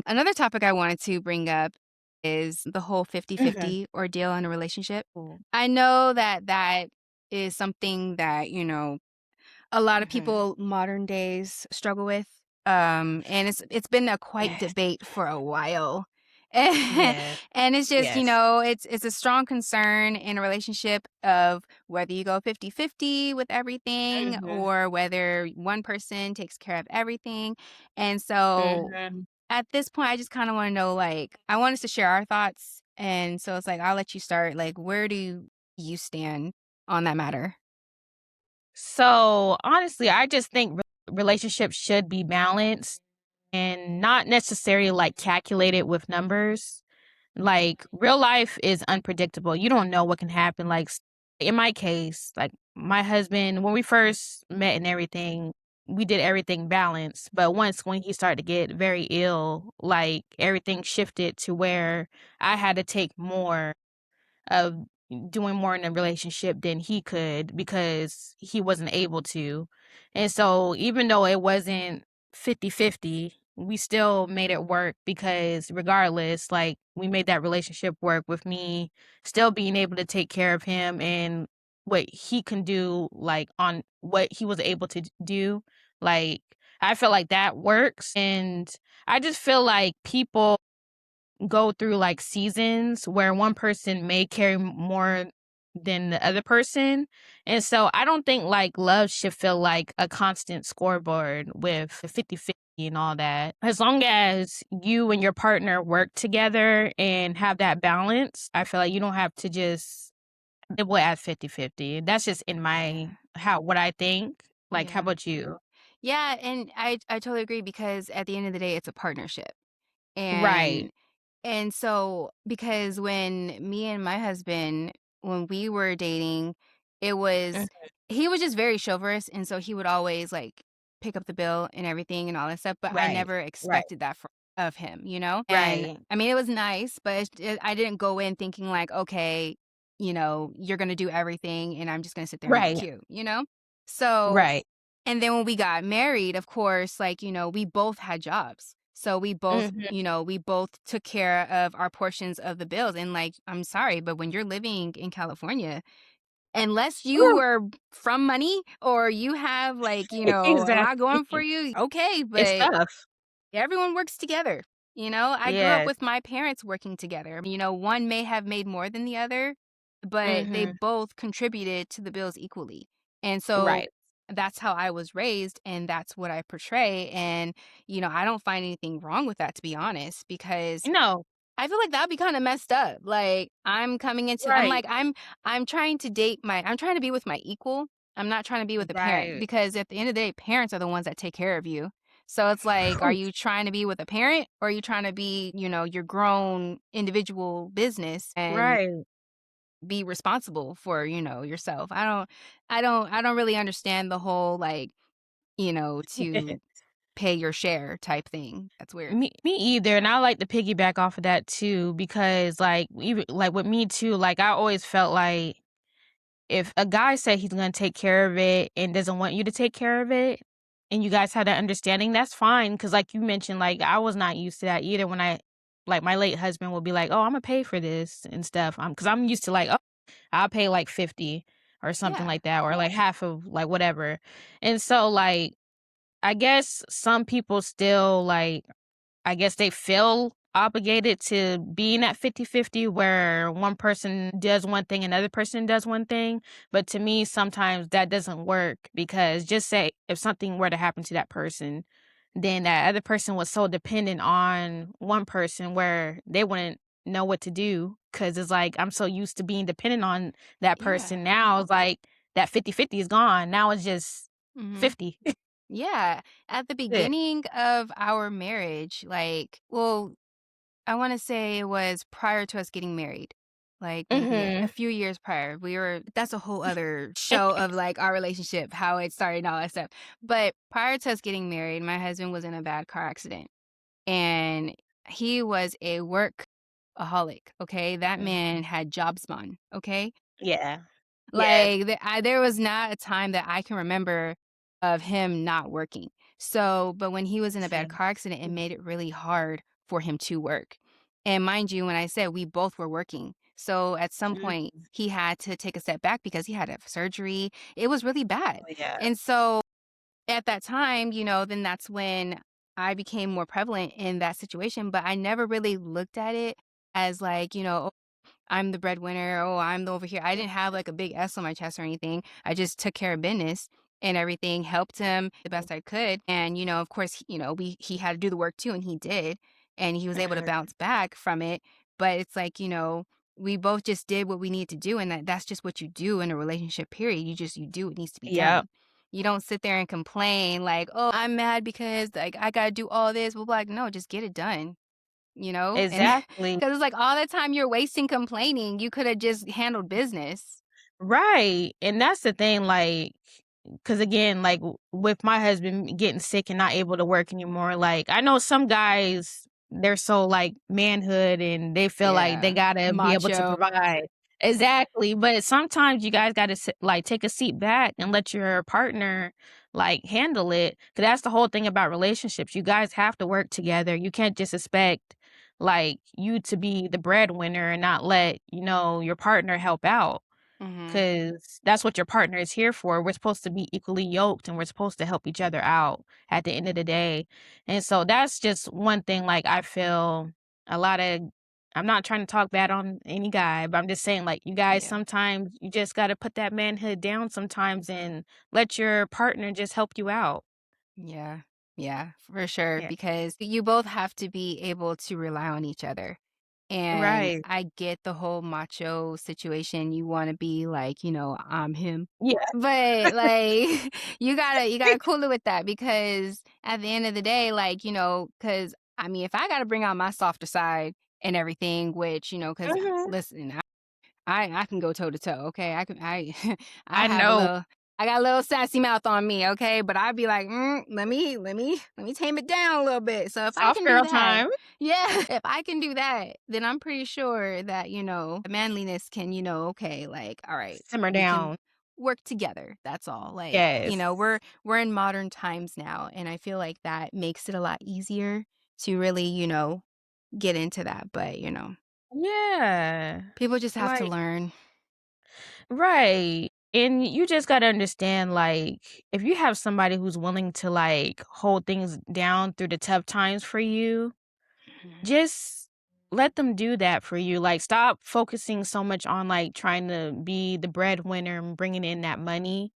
Another topic I wanted to bring up is the whole Mhm. 50-50 ordeal in a relationship. Ooh. I know that that is something that, a lot of Mhm. people modern days struggle with. And it's been a quite Yes. debate for a while. Yes. And it's just, Yes. it's a strong concern in a relationship of whether you go 50-50 with everything Mhm. or whether one person takes care of everything. And so Mhm. at this point, I just kinda wanna know, like I want us to share our thoughts, and so it's like, I'll let you start, like, where do you stand on that matter? So, honestly, I just think relationships should be balanced and not necessarily, like, calculated with numbers. Like, real life is unpredictable. You don't know what can happen. Like, in my case, like, my husband, when we first met and everything, we did everything balanced. But once when he started to get very ill, like, everything shifted to where I had to take more of doing more in a relationship than he could because he wasn't able to. And so even though it wasn't 50-50, we still made it work because regardless, like we made that relationship work with me still being able to take care of him and what he can do like on what he was able to do. Like I feel like that works and I just feel like people go through like seasons where one person may carry more than the other person. And so I don't think like love should feel like a constant scoreboard with 50-50 and all that. As long as you and your partner work together and have that balance, I feel like you don't have to just it will at 50-50. That's just in my Yeah, how what I think. Like how yeah. about you? Yeah, and I totally agree because at the end of the day, it's a partnership, Right. and so because when me and my husband, when we were dating, it was Mhm. he was just very chivalrous, and so he would always, like, pick up the bill and everything and all that stuff, but I Right. never Right. expected that of him, you know? And, Right. I mean, it was nice, but I didn't go in thinking like, "Okay, you're gonna do everything, and I'm just gonna sit there and be Right. cute," you know? So Right. and then when we got married, of course, like, we both had jobs. So Mhm. we both took care of our portions of the bills. And like, I'm sorry, but when you're living in California, unless you Woo. were from money or you have like, a lot going for Exactly. you, okay, It's but tough. everyone works together. I grew up Yes. with my parents working together. One may have made more than the other, but they Mhm. both contributed to the bills equally. And so Right. that's how I was raised and that's what I portray. And, I don't find anything wrong with that, to be honest, because No. I feel like that'd be kind of messed up. Like Right. I'm trying to I'm trying to be with my equal. I'm not trying to be with a parent Right. because at the end of the day, parents are the ones that take care of you. So it's like, are you trying to be with a parent or are you trying to be, your grown individual business and Right. be responsible for, yourself? I don't really understand the whole like, to pay your share type thing. That's weird. Me either, and I like to piggyback off of that too because, like, even like with me too, like I always felt like if a guy said he's gonna take care of it and doesn't want you to take care of it, and you guys had that understanding, that's fine. Cause like you mentioned, like I was not used to that either. When I like my late husband would be like, "Oh, I'm gonna pay for this and stuff." Cause I'm used to like, oh, I'll pay like 50 or something Yeah. like that, or like half of like whatever. And so like I guess some people still like I guess they feel obligated to being at 50-50, where one person does one thing, another person does one thing. But to me, sometimes that doesn't work because just say if something were to happen to that person, then that other person was so dependent on one person where they wouldn't know what to do. Cause it's like, I'm so used to being dependent on that Yeah. person. Now it's like that 50-50 is gone. Now it's just Mhm. 50. Yeah, at the It. beginning of our marriage, like, well, I wanna say it was prior to us getting married, like, maybe a Mhm. few years prior. That's a whole other show of, like, our relationship, how it started and all that stuff. But prior to us getting married, my husband was in a bad car accident, and he was a workaholic, okay? That man Mhm. had jobsmon, okay? Yeah. Yes. Like, there was not a time that I can remember of him not working. So, but when he was in a bad Same. car accident, it made it really hard for him to work. And mind you, when I said we both were working, so at some Mm, point he had to take a step back because he had to have surgery. It was really bad. oh, yeah. And so at that time, then that's when I became more prevalent in that situation, but I never really looked at it as like, I'm the breadwinner. Oh, I'm the over here. I didn't have like a big S on my chest or anything. I just took care of business and everything, helped him the best I could. And, of course, he had to do the work too, and he did. And he was able to Mhm. bounce back from it. But it's like, we both just did what we need to do. And that's just what you do in a relationship, period. You do what needs to be Yep, done. You don't sit there and complain like, oh, I'm mad because like I gotta do all this. Well, like, no, just get it done. And exactly. because it's like all the time you're wasting complaining, you could have just handled business. Right, and that's the thing, like, because again, like, with my husband getting sick and not able to work anymore, like, I know some guys, they're so, like, manhood and they feel like they Yeah. gotta be able to Macho. provide. Exactly, but sometimes you guys gotta like, take a seat back and let your partner, like, handle it. Because that's the whole thing about relationships, you guys have to work together, you can't just expect, like, you to be the breadwinner and not let, your partner help out. Mhm. 'Cause that's what your partner is here for. We're supposed to be equally yoked, and we're supposed to help each other out at the end of the day. And so that's just one thing, like, I feel a lot of I'm not trying to talk bad on any guy, but I'm just saying, like, you guys, Yeah. sometimes you just gotta put that manhood down sometimes and let your partner just help you out. Yeah. Yeah, for sure, Yeah. because you both have to be able to rely on each other. And Right. I get the whole macho situation. You wanna be like, I'm him. Yeah. But, like, you gotta cool it with that because at the end of the day, like, because I mean, if I gotta bring out my softer side and everything, which, because Mhm. listen, I can go toe to toe, okay? I I I have a know. little I got a little sassy mouth on me, okay? But I'd be like, let me tame it down a little bit. So if I Soft can do girl that, time. yeah, if I can do that, then I'm pretty sure that, manliness can, okay, like, all right, Simmer we can down. work together. That's all. Like, Yes. we're in modern times now, and I feel like that makes it a lot easier to really, get into that. But, Yeah. people just have to Like learn. right. And you just gotta understand, like, if you have somebody who's willing to, like, hold things down through the tough times for you, Mhm. just let them do that for you. Like, stop focusing so much on, like, trying to be the breadwinner and bringing in that money.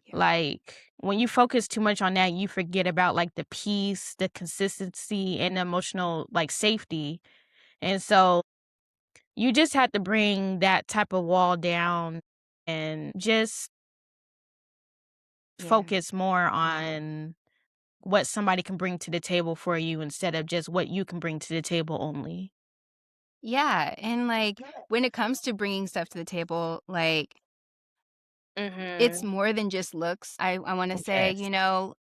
Yeah. Like, when you focus too much on that, you forget about, like, the peace, the consistency, and the emotional, like, safety. And so you just have to bring that type of wall down and just Yeah. focus more on what somebody can bring to the table for you instead of just what you can bring to the table only. Yeah, and, like, when it comes to bringing stuff to the table, like, it's Mhm. more than just looks, I wanna say, Yes.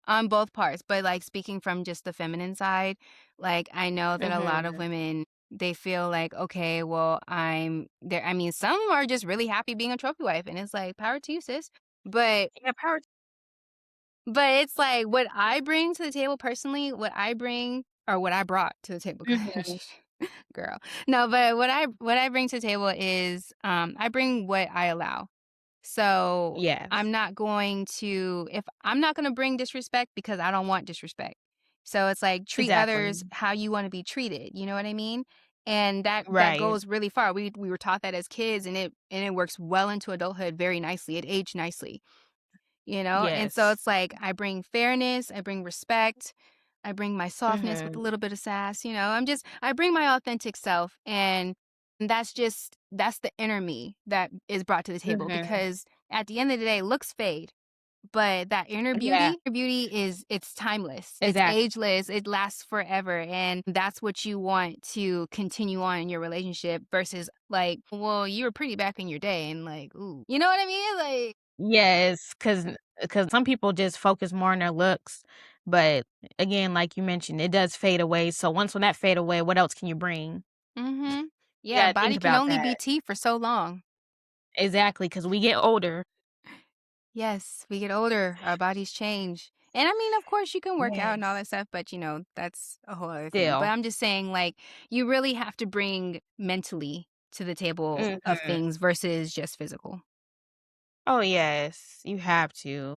on both parts, but, like, speaking from just the feminine side, like, I know that a lot of Mhm. women, they feel like, "Okay, well, I'm there." I mean, some are just really happy being a trophy wife, and it's like, "Power to you, sis." But Yeah, power it's like, what I bring to the table personally, what I bring or what I brought to the table, Mhm. girl. No, but what I bring to the table is, I bring what I allow. So, Yes. I'm not going to if I'm not gonna bring disrespect because I don't want disrespect. So, it's like, treat others Exactly. how you wanna be treated, you know what I mean? And that Right. goes really far. We were taught that as kids, and it works well into adulthood very nicely. It aged nicely. And so Yes. it's like I bring fairness, I bring respect, I bring my softness with a Mhm. little bit of sass. I bring my authentic self, and that's the inner me that is brought to the table Mhm. because at the end of the day, looks fade, but that Yeah. inner beauty it's timeless, it's Exactly. ageless, it lasts forever, and that's what you want to continue on in your relationship versus like, well, you were pretty back in your day, and like, ooh, you know what I mean? Like, Yes, because some people just focus more on their looks, but again, like you mentioned, it does fade away. So once when that fade away, what else can you bring? mm-hmm. You Yeah, gotta think body can about only be that. tea for so long. Exactly, because we get older. Yes, we get older, our bodies change. And I mean, of course, you can work out and all Yes. that stuff, but, that's a whole other thing. But Still. I'm just saying, like, you really have to bring mentally to the table of Mhm. things versus just physical. Oh, yes, you have to.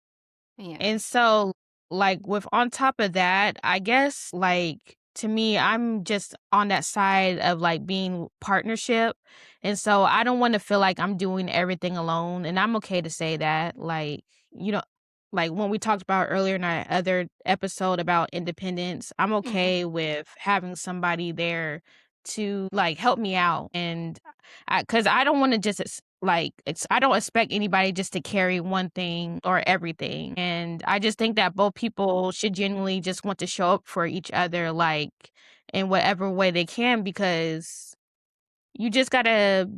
Yeah. And so, like, with on top of that, I guess, like, to me, I'm just on that side of, like, being partnership, and so I don't wanna feel like I'm doing everything alone, and I'm okay to say that, like, you know like, when we talked about earlier in our other episode about independence, I'm Mhm. okay with having somebody there to, like, help me out, and because I don't wanna just I don't expect anybody just to carry one thing or everything, and I just think that both people should genuinely just want to show up for each other, like, in whatever way they can because you just gotta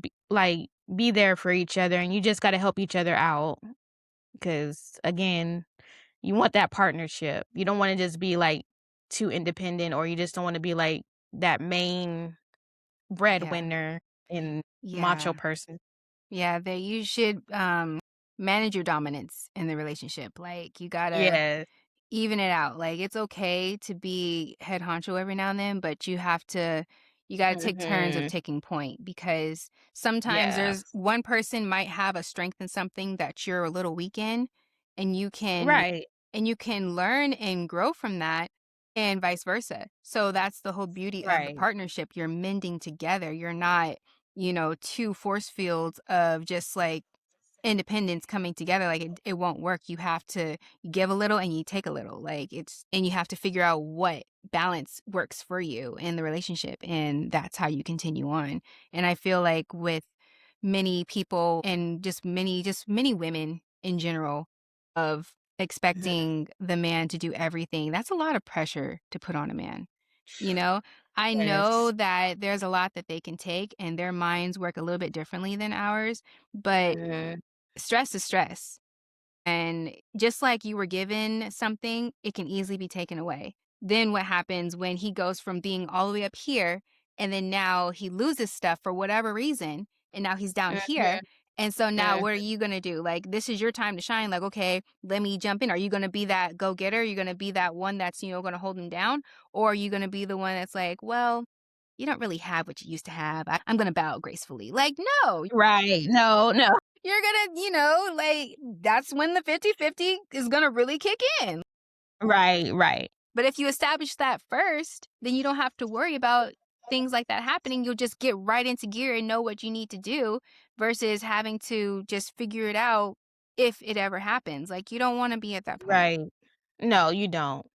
be there for each other, and you just gotta help each other out. Because again, you want that partnership. You don't wanna just be, like, too independent, or you just don't wanna be, like, that main Yeah. breadwinner and macho Yeah. person. Yeah, that you should, manage your dominance in the relationship. Like, you gotta Yes. even it out. Like, it's okay to be head honcho every now and then, but you gotta take turns of Mhm. taking point because sometimes Yeah. there's one person might have a strength in something that you're a little weak in, and Right. you can learn and grow from that and vice versa. So that's the whole beauty of the Right. partnership. You're mending together. You're not, two force fields of just like independence coming together. Like it won't work. You have to give a little and you take a little. And you have to figure out what balance works for you in the relationship. And that's how you continue on. And I feel like with many people and just many women in general of Mhm. expecting the man to do everything, that's a lot of pressure to put on a man. You know, I know Yes. that there's a lot that they can take and their minds work a little bit differently than ours, but Mhm. stress is stress. And just like you were given something, it can easily be taken away. Then what happens when he goes from being all the way up here and then now he loses stuff for whatever reason and now he's down here. Mhm. And so now Mhm. what are you going to do? Like this is your time to shine. Like okay, let me jump in. Are you going to be that go-getter? Are you going to be that one that's, going to hold him down or are you going to be the one that's like, "Well, you don't really have what you used to have. I'm going to bow gracefully." Like, no, Right. No, no. you're gonna, like, that's when the 50-50 is gonna really kick in. Right, right. But if you establish that first, then you don't have to worry about things like that happening. You'll just get right into gear and know what you need to do versus having to just figure it out if it ever happens. Like, you don't wanna be at that point. Right. No, you don't.